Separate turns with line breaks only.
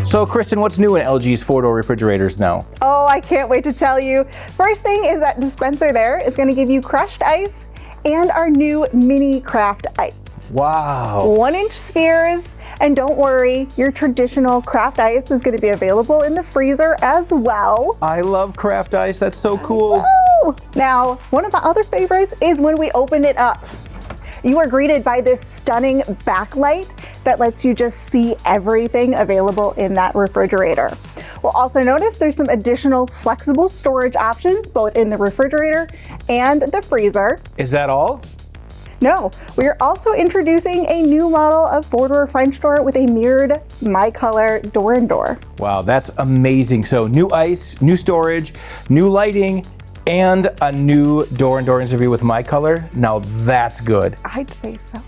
So Kristen, what's new in LG's 4-door refrigerators now?
Oh, I can't wait to tell you. First thing is that dispenser there is going to give you crushed ice and our new mini craft ice.
Wow.
1-inch spheres, and don't worry, your traditional craft ice is going to be available in the freezer as well.
I love craft ice, that's so cool.
Woo! Now, one of my other favorites is when we open it up. You are greeted by this stunning backlight that lets you just see everything available in that refrigerator. We'll also notice there's some additional flexible storage options both in the refrigerator and the freezer.
Is that all?
No, we are also introducing a new model of 4-door French door with a mirrored MyColor door and door.
Wow, that's amazing. So new ice, new storage, new lighting, and a new door and door interview with MyColor. Now that's good.
I'd say so.